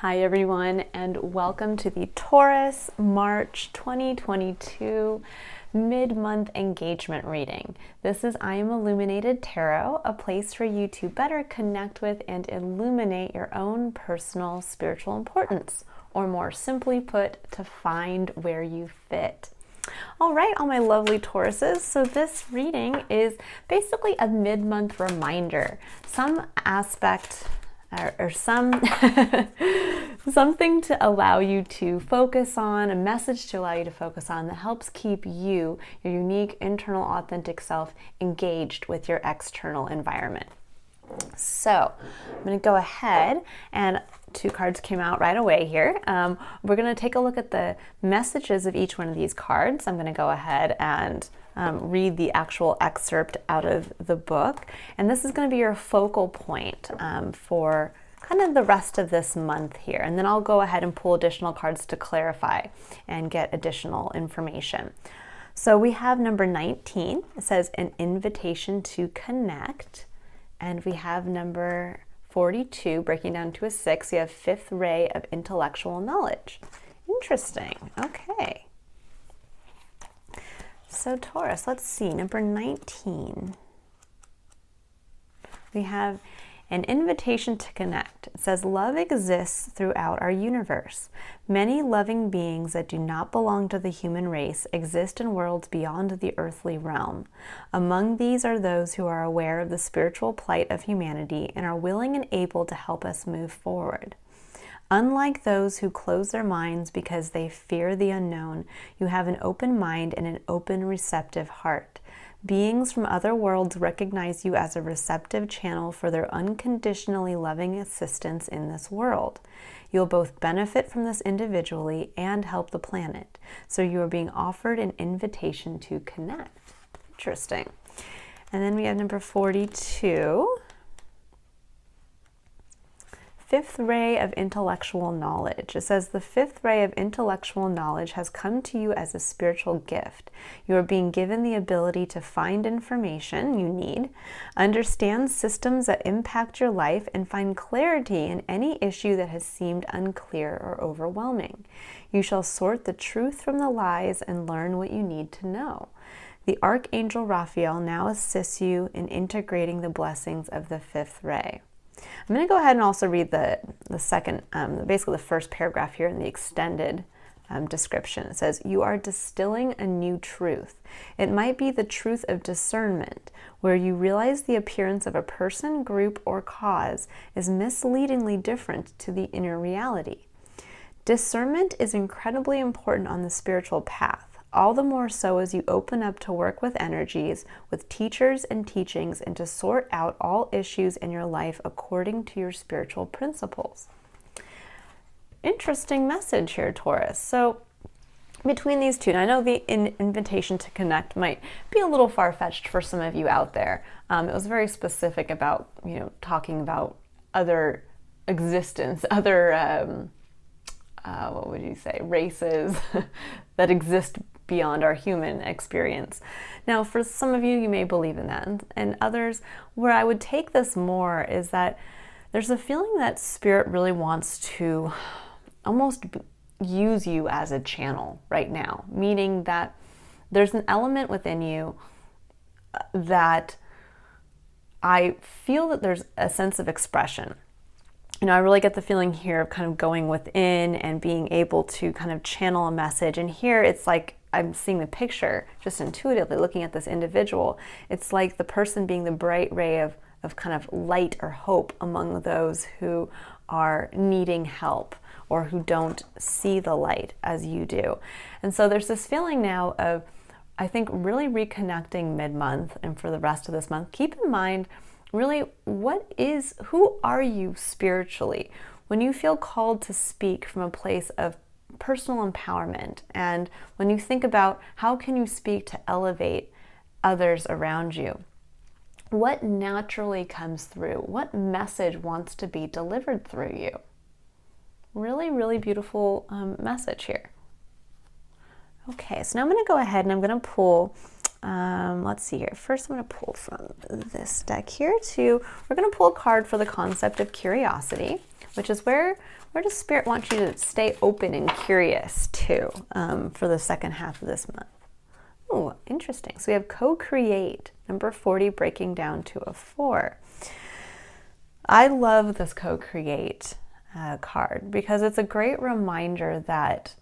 Hi everyone, and welcome to the Taurus March 2022 mid-month engagement reading. This is I Am Illuminated Tarot, a place for you to better connect with and illuminate your own personal spiritual importance, or more simply put, to find where you fit. All right, all my lovely Tauruses, so this reading is basically a mid-month reminder, some aspect or some something to allow you to focus on, a message to allow you to focus on that helps keep you, your unique internal authentic self, engaged with your external environment. So I'm going to go ahead, and two cards came out right away here. We're going to take a look at the messages of each one of these cards. I'm going to go ahead and read the actual excerpt out of the book. And this is going to be your focal point for kind of the rest of this month here. And then I'll go ahead and pull additional cards to clarify and get additional information. So we have number 19. It says an invitation to connect. And we have number 42, breaking down to a 6. We have fifth ray of intellectual knowledge. Interesting. Okay. So Taurus, let's see, number 19. We have an invitation to connect. It says, love exists throughout our universe. Many loving beings that do not belong to the human race exist in worlds beyond the earthly realm. Among these are those who are aware of the spiritual plight of humanity and are willing and able to help us move forward. Unlike those who close their minds because they fear the unknown, you have an open mind and an open, receptive heart. Beings from other worlds recognize you as a receptive channel for their unconditionally loving assistance in this world. You'll both benefit from this individually and help the planet. So you are being offered an invitation to connect. Interesting. And then we have number 42. Fifth ray of intellectual knowledge. It says the fifth ray of intellectual knowledge has come to you as a spiritual gift. You are being given the ability to find information you need, understand systems that impact your life, and find clarity in any issue that has seemed unclear or overwhelming. You shall sort the truth from the lies and learn what you need to know. The Archangel Raphael now assists you in integrating the blessings of the fifth ray. I'm going to go ahead and also read the second, basically the first paragraph here in the extended description. It says, you are distilling a new truth. It might be the truth of discernment, where you realize the appearance of a person, group, or cause is misleadingly different to the inner reality. Discernment is incredibly important on the spiritual path. All the more so as you open up to work with energies, with teachers and teachings, and to sort out all issues in your life according to your spiritual principles. Interesting message here, Taurus. So between these two, and I know the invitation to connect might be a little far-fetched for some of you out there. It was very specific about, talking about other existence, other, what would you say, races that exist beyond our human experience. Now, for some of you, you may believe in that, and others, where I would take this more is that there's a feeling that Spirit really wants to almost use you as a channel right now, meaning that there's an element within you that I feel that there's a sense of expression. I really get the feeling here of kind of going within and being able to kind of channel a message. And here it's like I'm seeing the picture just intuitively looking at this individual. It's like the person being the bright ray of kind of light or hope among those who are needing help or who don't see the light as you do. And so there's this feeling now of, I think, really reconnecting mid-month and for the rest of this month. Keep in mind, really, who are you spiritually? When you feel called to speak from a place of personal empowerment, and when you think about how can you speak to elevate others around you, what naturally comes through? What message wants to be delivered through you? Really, really beautiful message here. Okay, so now I'm going to go ahead and I'm going to pull let's see here. First, I'm going to pull from this deck here we're going to pull a card for the concept of curiosity. which is where does Spirit want you to stay open and curious to for the second half of this month? Oh, interesting. So we have co-create, number 40, breaking down to a 4. I love this co-create card because it's a great reminder that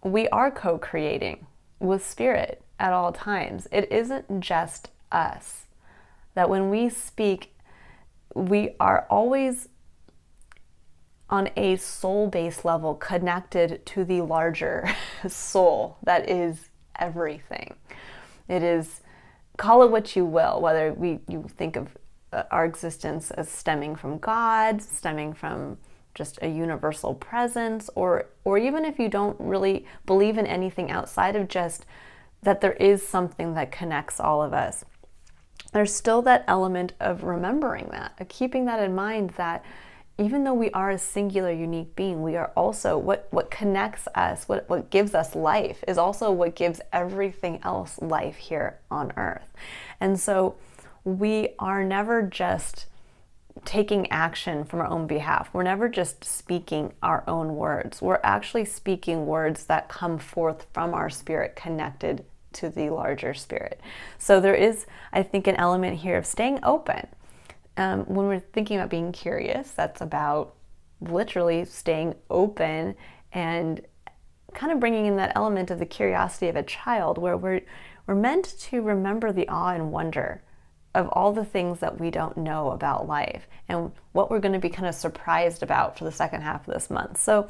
we are co-creating with Spirit at all times. It isn't just us. That when we speak, we are always on a soul-based level connected to the larger soul that is everything. It is, call it what you will, whether you think of our existence as stemming from God, stemming from just a universal presence, or even if you don't really believe in anything outside of just that there is something that connects all of us. There's still that element of remembering that, of keeping that in mind, that even though we are a singular, unique being, we are also, what connects us, what gives us life is also what gives everything else life here on earth. And so we are never just taking action from our own behalf. We're never just speaking our own words. We're actually speaking words that come forth from our spirit connected to the larger spirit. So there is, I think, an element here of staying open. When we're thinking about being curious, that's about literally staying open and kind of bringing in that element of the curiosity of a child, where we're meant to remember the awe and wonder of all the things that we don't know about life and what we're going to be kind of surprised about for the second half of this month. So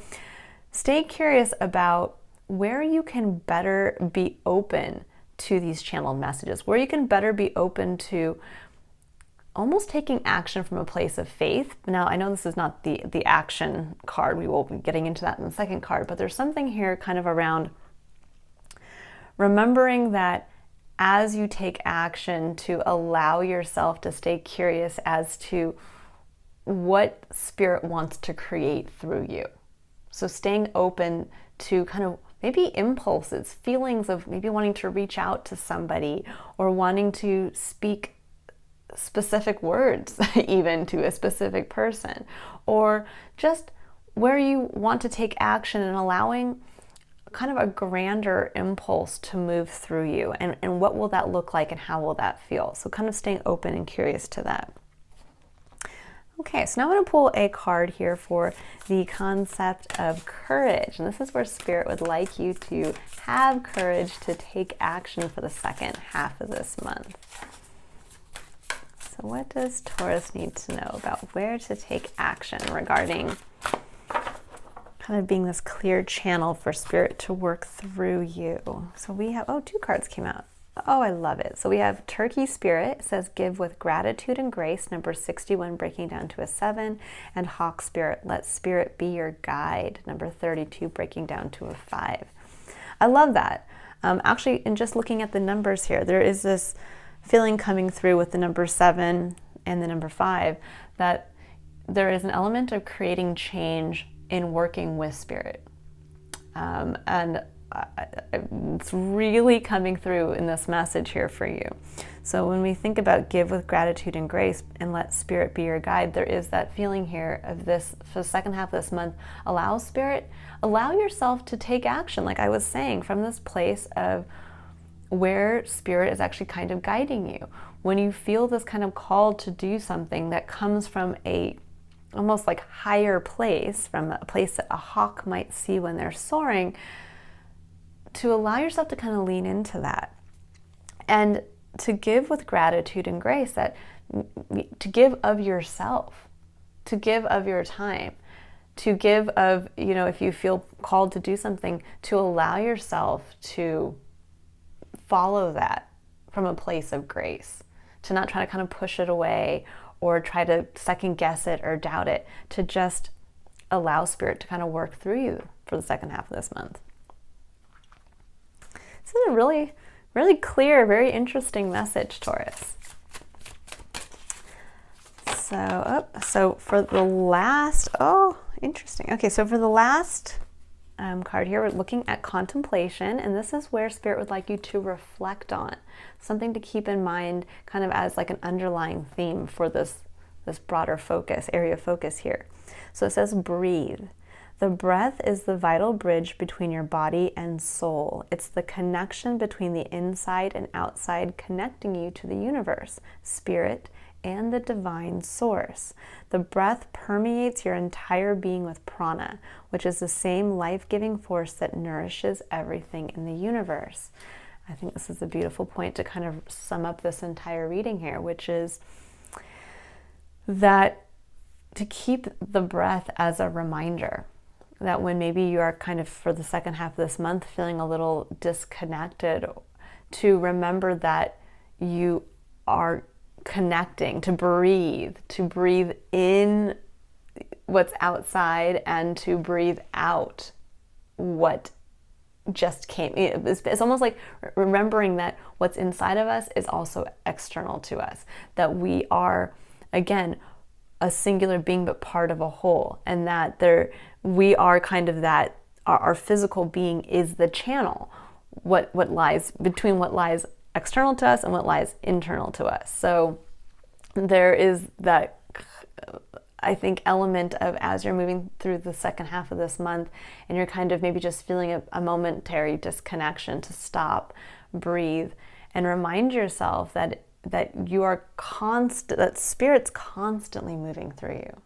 stay curious about where you can better be open to these channeled messages, where you can better be open to almost taking action from a place of faith. Now, I know this is not the action card. We will be getting into that in the second card, but there's something here kind of around remembering that as you take action, to allow yourself to stay curious as to what Spirit wants to create through you. So staying open to kind of maybe impulses, feelings of maybe wanting to reach out to somebody or wanting to speak specific words even to a specific person, or just where you want to take action and allowing kind of a grander impulse to move through you, and what will that look like and how will that feel. So kind of staying open and curious to that. Okay, so now I'm going to pull a card here for the concept of courage, and this is where Spirit would like you to have courage to take action for the second half of this month. So what does Taurus need to know about where to take action regarding kind of being this clear channel for Spirit to work through you? So we have, 2 cards came out. Oh, I love it. So we have Turkey Spirit. It says give with gratitude and grace, number 61, breaking down to a 7. And Hawk Spirit, let Spirit be your guide, number 32, breaking down to a 5. I love that. Actually, in just looking at the numbers here, there is this feeling coming through with the number 7 and the number 5 that there is an element of creating change in working with Spirit. And it's really coming through in this message here for you. So when we think about give with gratitude and grace and let Spirit be your guide, there is that feeling here of this, for the second half of this month, allow yourself to take action, like I was saying, from this place of where Spirit is actually kind of guiding you. When you feel this kind of call to do something that comes from a almost like higher place, from a place that a hawk might see when they're soaring, to allow yourself to kind of lean into that and to give with gratitude and grace, that to give of yourself, to give of your time, to give of, if you feel called to do something, to allow yourself to follow that from a place of grace, to not try to kind of push it away or try to second guess it or doubt it, to just allow Spirit to kind of work through you for the second half of this month. This is a really, really clear, very interesting message, Taurus. So for the last, interesting. Okay, so for the last card here, we're looking at contemplation, and this is where Spirit would like you to reflect on something to keep in mind, kind of as like an underlying theme for this broader focus, area of focus here. So it says breathe. The breath is the vital bridge between your body and soul. It's the connection between the inside and outside, connecting you to the universe, spirit, and the divine source. The breath permeates your entire being with prana, which is the same life-giving force that nourishes everything in the universe. I think this is a beautiful point to kind of sum up this entire reading here, which is that to keep the breath as a reminder that when maybe you are kind of, for the second half of this month, feeling a little disconnected, to remember that you are connecting, to breathe in what's outside and to breathe out what just came. It's almost like remembering that what's inside of us is also external to us, that we are, again, a singular being but part of a whole, and that we are kind of that, our physical being is the channel, what lies between what lies external to us and what lies internal to us. So there is that, I think, element of, as you're moving through the second half of this month and you're kind of maybe just feeling a momentary disconnection, to stop, breathe, and remind yourself that you are that spirit's constantly moving through you.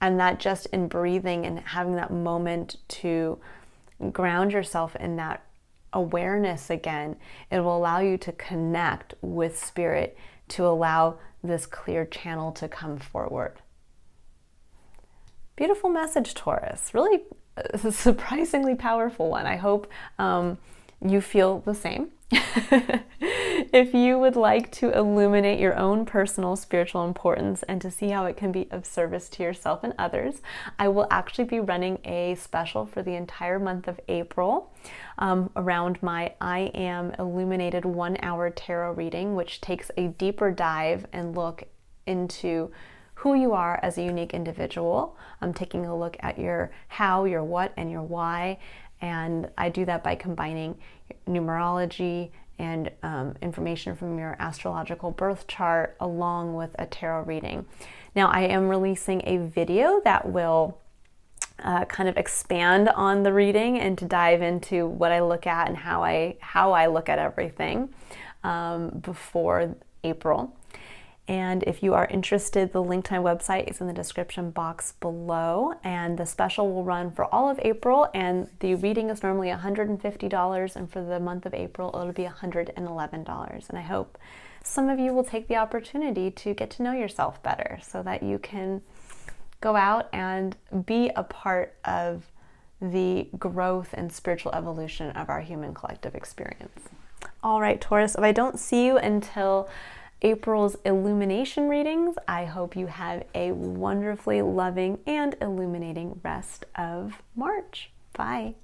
And that just in breathing and having that moment to ground yourself in that awareness again, it will allow you to connect with spirit, to allow this clear channel to come forward. Beautiful message, Taurus. Really a surprisingly powerful one. I hope you feel the same. If you would like to illuminate your own personal spiritual importance and to see how it can be of service to yourself and others, I will actually be running a special for the entire month of April around my I Am Illuminated 1-hour tarot reading, which takes a deeper dive and look into who you are as a unique individual. I'm taking a look at your how, your what, and your why. And I do that by combining numerology and information from your astrological birth chart along with a tarot reading. Now, I am releasing a video that will kind of expand on the reading and to dive into what I look at and how I look at everything before April. And if you are interested, the link to my website is in the description box below, and the special will run for all of April, and the reading is normally $150, and for the month of April it'll be $111. And I hope some of you will take the opportunity to get to know yourself better so that you can go out and be a part of the growth and spiritual evolution of our human collective experience. All right, Taurus, if I don't see you until April's illumination readings, I hope you have a wonderfully loving and illuminating rest of March. Bye.